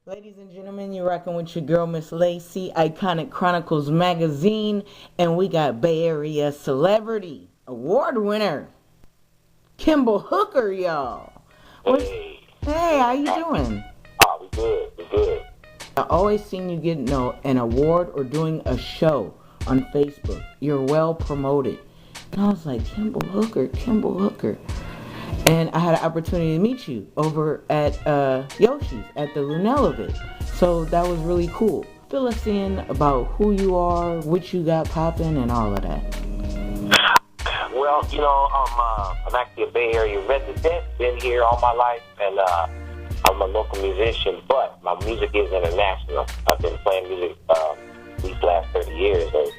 Ladies and gentlemen, you're rocking with your girl, Ms.LACY, Iconic Chronicles magazine, and we got Bay Area celebrity, award winner, Kimball Hooker, y'all. What's, Hey, hey, how you doing? we good, we good. I always seen you getting an award or doing a show on Facebook. You're well promoted. And I was like, Kimball Hooker, Kimball Hooker. And I had an opportunity to meet you over at Yoshi's at the Lunel event. So that was really cool. Fill us in about who you are, what you got popping, and all of that. Well, I'm actually a Bay Area resident, been here all my life, and I'm a local musician, but my music is international. I've been playing music these last 30 years, and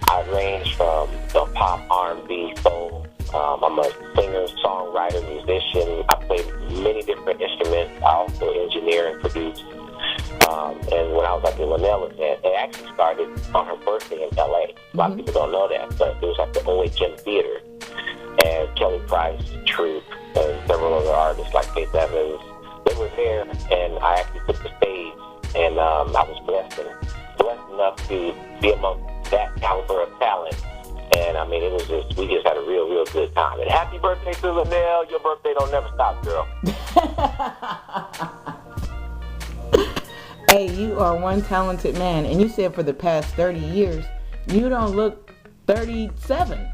I range from the pop, R&B, soul. I'm a singer, songwriter, musician. I play many different instruments. I also engineer and produce. And when I was at the Linnell event, it actually started on her birthday in L.A. A lot of people don't know that, but it was at the OHM Theater. And Kelly Price, Troop, and several other artists like Faith Evans, they were there, and I actually took the stage, and I was blessed enough to be among that caliber of talent. And I mean, we just had a real, real good time. And happy birthday to Linnell. Your birthday don't never stop, girl. Hey, you are one talented man. And you said for the past 30 years, you don't look 37.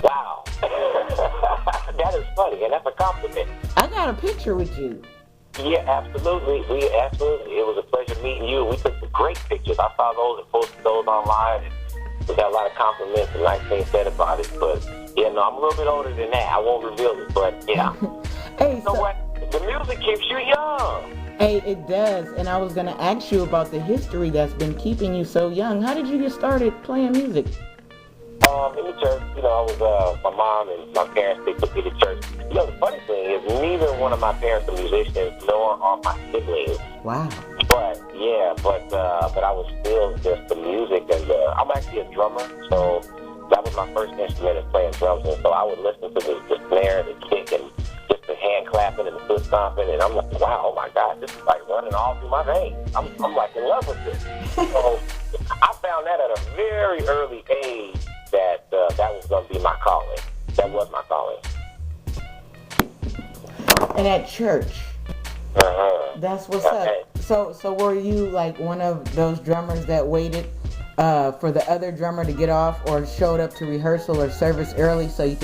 Wow. That is funny, and that's a compliment. I got a picture with you. Yeah, absolutely. Absolutely. It was a pleasure meeting you. We took some great pictures. I saw those and posted those online. We got a lot of compliments and nice things said about it. But, yeah, no, I'm a little bit older than that. I won't reveal it, but, yeah. Hey, you know what? The music keeps you young. Hey, it does. And I was going to ask you about the history that's been keeping you so young. How did you get started playing music? In the church, I was, my mom and my parents, they took me to church. The funny thing is neither one of my parents are musicians, nor are my siblings. Wow. But I was still just the music, and I'm actually a drummer, so that was my first instrument is playing drums, and so I would listen to the snare, the kick, and just the hand clapping and the foot stomping, and I'm like, wow, oh my God, this is like running all through my veins. I'm like in love with this. So I found that at a very early age that was going to be my calling. That was my calling. And at church. That's what's up. So were you like one of those drummers that waited for the other drummer to get off, or showed up to rehearsal or service early so you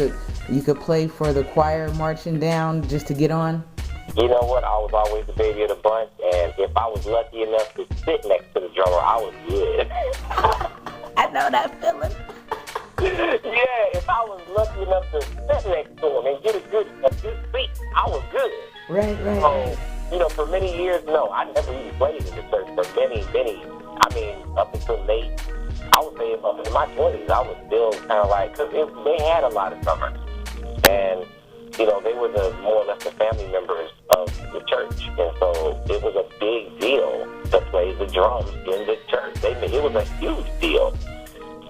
could play for the choir marching down just to get on? You know what? I was always the baby of the bunch, and if I was lucky enough to sit next to the drummer, I was good. I know that feeling. Yeah, if I was lucky enough to sit next to him and get a good seat, I was good. Right. For many years, no, I never even played in the church. For many, up until late, I would say up in my 20s, I was still kind of like, because they had a lot of drummers. And, they were more or less the family members of the church. And so it was a big deal to play the drums in the church. It was a huge deal.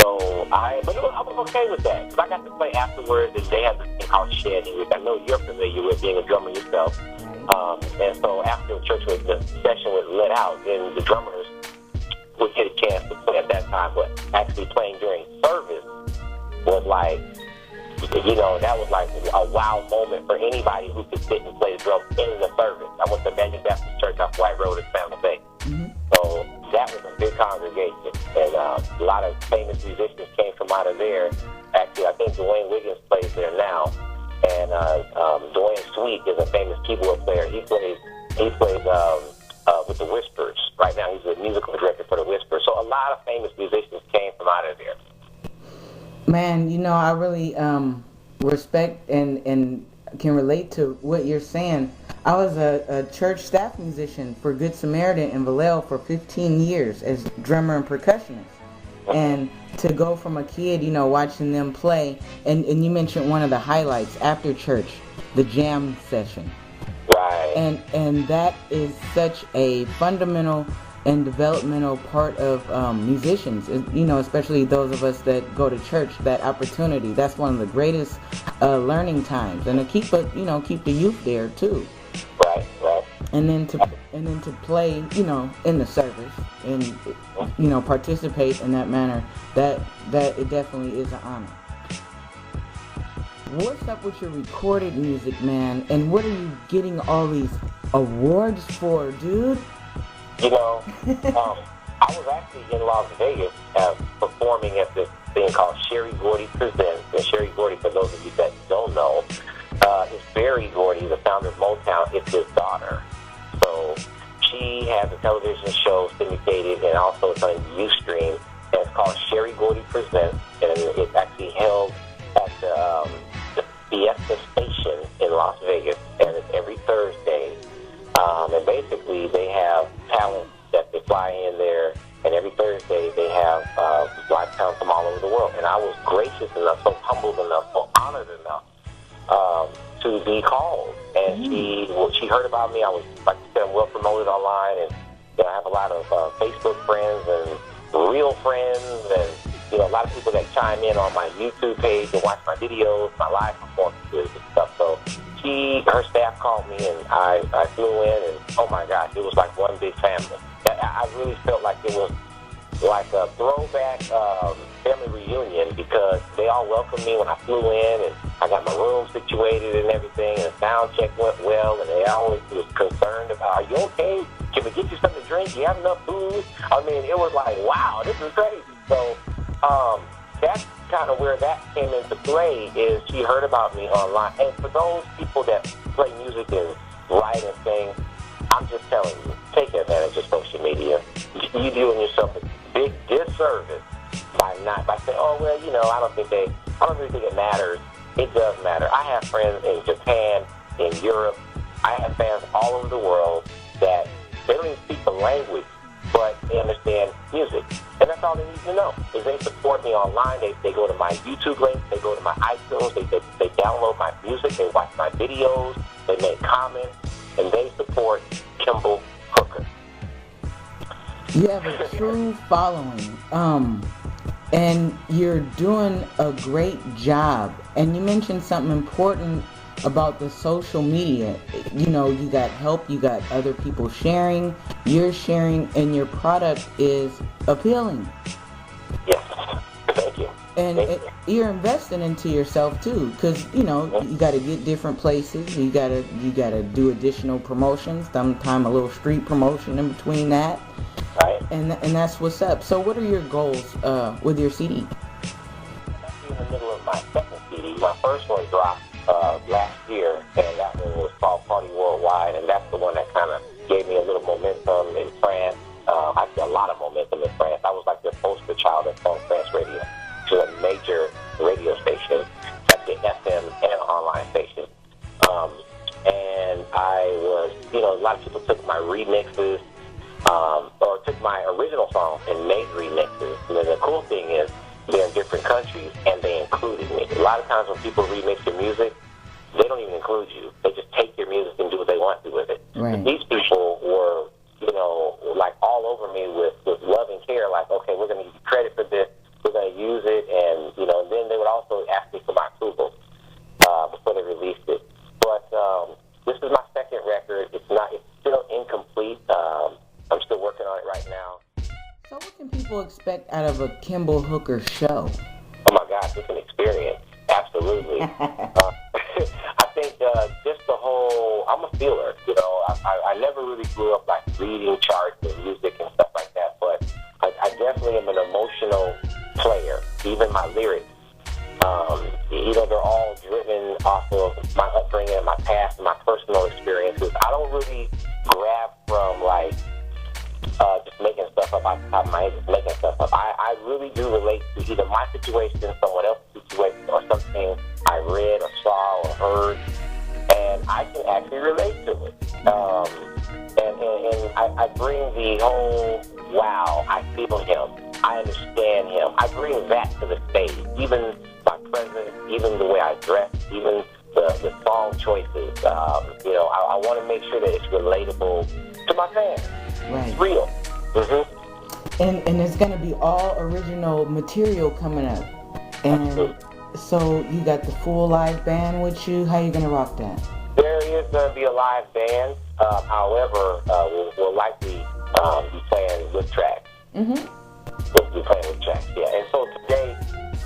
So I was okay with that, because I got to play afterwards, and they had this thing called shedding, which I know you're familiar with being a drummer yourself. And so after the session was let out, then the drummers would get a chance to play at that time. But actually playing during service was like, that was like a wow moment for anybody who could sit and play the drums in the service. I went to Emmanuel Baptist Church off White Road in San Jose. So that was a big congregation, and a lot of famous musicians came from out of there. Actually, I think Dwayne Wiggins plays there now, and Dwayne Sweet is a famous keyboard player. He plays with the Whispers right now. He's the musical director for the Whispers. So a lot of famous musicians came from out of there. Man, I really respect and can relate to what you're saying. I was a church staff musician for Good Samaritan in Vallejo for 15 years as drummer and percussionist. And to go from a kid, watching them play, and you mentioned one of the highlights after church, the jam session. Right. And that is such a fundamental and developmental part of musicians, especially those of us that go to church. That opportunity, that's one of the greatest learning times, and to keep the youth there too. Right. And then and then to play, in the service and, participate in that manner, that it definitely is an honor. What's up with your recorded music, man? And what are you getting all these awards for, dude? I was actually in Las Vegas performing at this thing called Sherry Gordy Presents. And Sherry Gordy, for those of you that don't know, is Berry Gordy, the founder of Motown. It's his daughter. So she has a television show syndicated, and also it's on Ustream. And it's called Sherry Gordy Presents, and it's actually held at the Fiesta Station in Las Vegas, and it's every Thursday. And basically, they have talent that they fly in there, and every Thursday they have live talent from all over the world. And I was gracious enough, so humbled enough, so honored enough to be called. And she heard about me. I was, like you said, I'm well promoted online, and I have a lot of Facebook friends and real friends, and a lot of people that chime in on my YouTube page and watch my videos, my live performances and stuff. So her staff called me, and I flew in, and oh my gosh, it was like one big family. I really felt like it was like a throwback family reunion, because they all welcomed me when I flew in, and I got my room situated and everything, and the sound check went well, and they always was concerned about, are you okay? Can we get you something to drink? Do you have enough food? I mean, it was like, wow, this is crazy. So that's kind of where that came into play, is she heard about me online. And for those people that play music and write and sing, I'm just telling you, take advantage of social media. You're doing yourself a big disservice by saying, oh, well, I don't really think it matters. It does matter. I have friends in Japan, in Europe. I have fans all over the world that they don't even speak the language, but they understand music. And that's all they need to know, is they support me online. They go to my YouTube links, they go to my iTunes, they download my music, they watch my videos, they make comments, and they support Kimball HOOKER. You have a true following, and you're doing a great job. And you mentioned something important about the social media. You got help, you got other people sharing, you're sharing, and your product is appealing. Yes, thank you. And you're investing into yourself too, because you got to get different places. You got to do additional promotions. Sometimes a little street promotion in between that. Right. And that's what's up. So, what are your goals with your CD? I'm actually in the middle of my second CD. My first one dropped last year, and that one was called Party Worldwide, and that's the one that kind of gave me a little momentum in France. Actually, a lot of momentum in France. I was like the poster child at France radio, to a major radio station, at the FM and online station. And I was, a lot of people took my remixes, or took my original song and made remixes. And then the cool thing is, they're in different countries, and they included me. A lot of times when people remix your music, they don't even include you. They just take your music and do what they want to with it. Right. These people were, like all over me with love and care, like, okay, we're going to give you credit for this, we're going to use it, and, then they would also ask me for my approval before they released it. But this is my second record. It's still incomplete. I'm still working on it right now. So what can people expect out of a Kimball HOOKER show? Oh my gosh, it's an experience. Absolutely. I think just the whole, I'm a feeler, I never really grew up like reading charts and music and stuff like that, but I definitely am an emotional player. Even my lyrics, they're all driven off of my upbringing and my past and my personal experiences. I don't really grab from like just making stuff up off the top of my head, just making stuff up. I really do relate to either my situation, someone else's situation, or something I read or saw or heard, and I can actually relate to it. And I bring the whole, wow, I feel him, I understand him. I bring that to the stage, even my presence, even the way I dress, even the song choices. I want to make sure that it's relatable to my fans. Right. It's real. Mm-hmm. And there's going to be all original material coming up. And so you got the full live band with you. How you going to rock that? There is there's going to be a live band. However, we'll likely be playing with tracks. Mm-hmm. We'll be playing with tracks, yeah. And so today,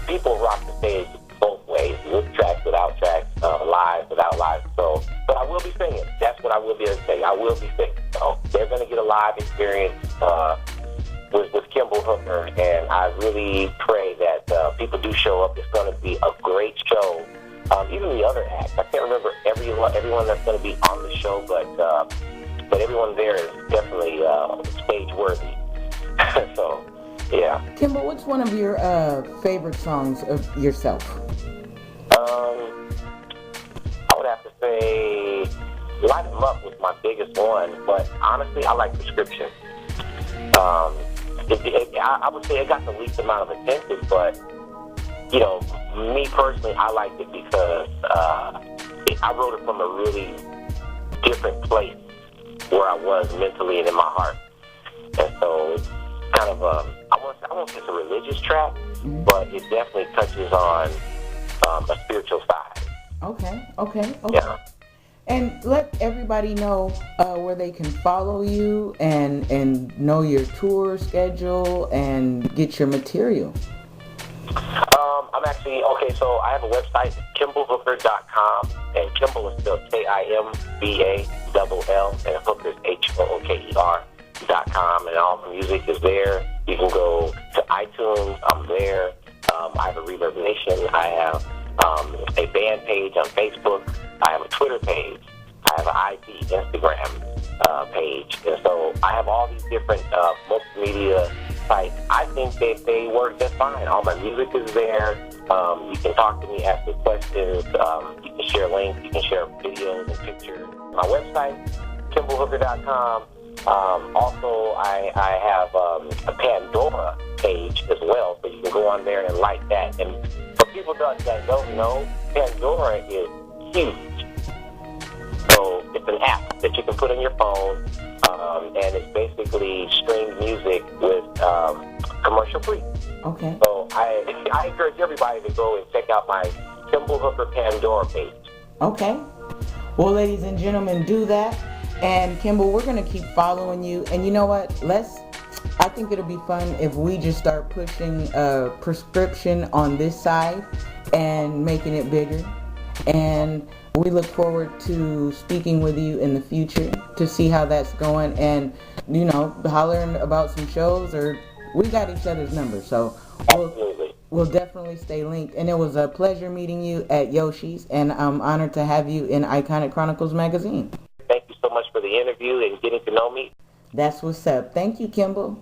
people rock the stage both ways, with tracks, without tracks, live, without live. So, but I will be singing. That's what I will be able to say. I will be singing. So they're going to get a live experience with Kimball Hooker, and I really pray that people do show up. It's going to be a great show. Even the other acts, I can't remember everyone that's going to be on the show, but everyone there is definitely stage worthy. So, yeah. Kimball, what's one of your favorite songs of yourself? I would have to say Light 'Em Up was my biggest one, but honestly, I like Prescription. I would say it got the least amount of attention, but, you know, me personally, I liked it because I wrote it from a really different place where I was mentally and in my heart. And so it's kind of I won't say it's a religious track, but it definitely touches on a spiritual side. Okay. Yeah. And let everybody know where they can follow you and know your tour schedule and get your material. I'm actually, so I have a website, KimballHooker.com, and Kimball is spelled Kimball, and Hooker is HOOKER.com, and all the music is there. You can go to iTunes, I'm there. I have a Reverb Nation, I have a band page on Facebook, I have a Twitter page, I have an IG Instagram page, and so I have all these different multimedia sites. I think that they work just fine. All my music is there. You can talk to me, ask me questions. You can share links. You can share videos and pictures. My website, KimballHooker.com. Also, I have a Pandora page as well, so you can go on there and like that. And for people that don't know, Pandora is huge. So it's an app that you can put on your phone, and it's basically streamed music with commercial free. Okay. So I encourage everybody to go and check out my Kimball Hooker Pandora page. Okay. Well, ladies and gentlemen, do that. And Kimball, we're going to keep following you. And you know what? I think it'll be fun if we just start pushing Prescription on this side and making it bigger. And we look forward to speaking with you in the future to see how that's going, and, you know, hollering about some shows, or we got each other's numbers, so we'll definitely stay linked. And it was a pleasure meeting you at Yoshi's, and I'm honored to have you in Iconic Chronicles magazine. Thank you so much for the interview and getting to know me. That's what's up. Thank you, Kimball.